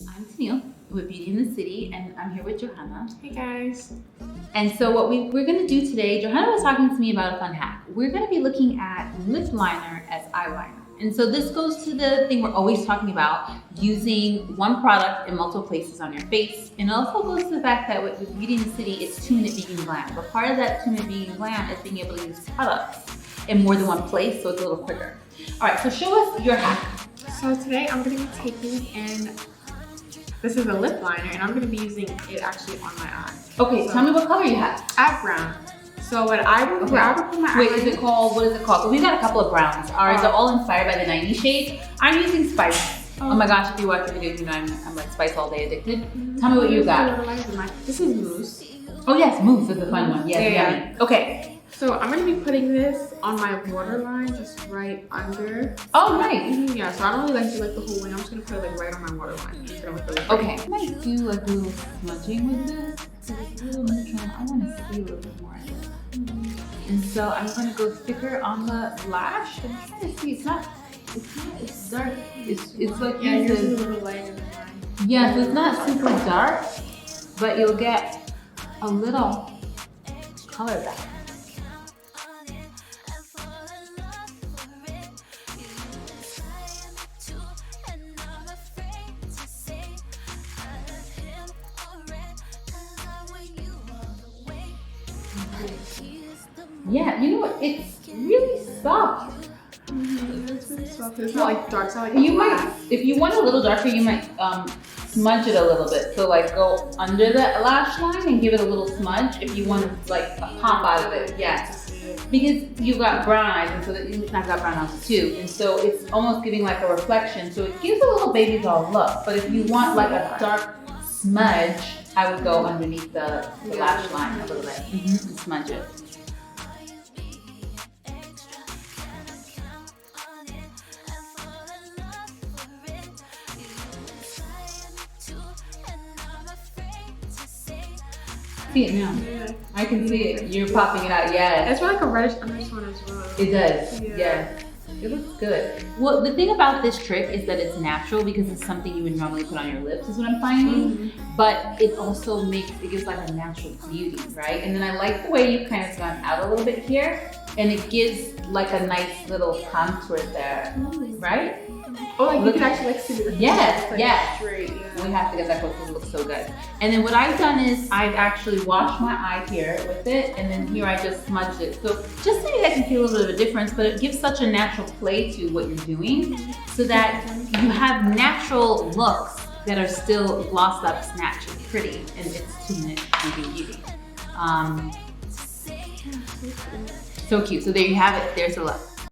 I'm Tennille with Beautynthecity, and I'm here with Johanna. Hey guys. And so what we're going to do today, Johanna was talking to me about a fun hack. We're going to be looking at lip liner as eyeliner. And so this goes to the thing we're always talking about, using one product in multiple places on your face. And it also goes to the fact that with Beautynthecity, it's 2MinuteGlam. But part of that 2MinuteGlam is being able to use products in more than one place, so it's a little quicker. All right, so show us your hack. So today I'm going to be taking in, this is a lip liner, and I'm going to be using it actually on my eye. Okay, so tell me what color you have. I have brown. So what I would, where I would put my Wait, eye. is it called, what is it called? So we've got a couple of browns. Ours are all inspired by the 90s shade. I'm using Spice. Oh my gosh, if you watch the videos, you know I'm like Spice all day addicted. Tell me what you got. This is mousse. Oh yes, mousse is the fun one. Yes, Yeah. Okay. So I'm going to be putting this on my waterline, just right under. Oh, nice. Yeah, so I don't really like to the whole way. I'm just going to put it like right on my waterline. Okay. I might do like a little smudging with this. It's a little neutral. I want to see a little bit more of it. And so I'm going to go thicker on the lash. I'm trying to see. It's dark. It's like, yeah, yours is a little lighter than mine. Yeah, so it's not super dark, but you'll get a little color back. Yeah, you know what? It's really soft. It's really soft. It's not like dark. It's not like you might, if you want a little darker, you might smudge it a little bit. So like go under the lash line and give it a little smudge if you want to like a pop out of it. Yeah, because you've got brown eyes, and so I've got brown eyes too, and so it's almost giving like a reflection. So it gives a little baby doll look. But if you want like a dark smudge, I would go underneath the lash line a little bit and smudge it. See it now. Yeah. I can see it. You're popping it out. Yeah. It's like a reddish undertone as well. It does. Yeah. Yeah. It looks good. Well, the thing about this trick is that it's natural because it's something you would normally put on your lips, is what I'm finding. But it also gives like a natural beauty, right? And then I like the way you've kind of gone out a little bit here, and it gives like a nice little contour there, right? Oh, like you can actually like see the straight. Yeah. We have to get that close because it looks so good. And then what I've done is I've actually washed my eye here with it, and then here I just smudged it. So just so you guys can feel a little bit of a difference, but it gives such a natural play to what you're doing so that you have natural looks that are still glossed up, snatched, and pretty, and it's 2Minute Beauty. So cute. So there you have it. There's the look.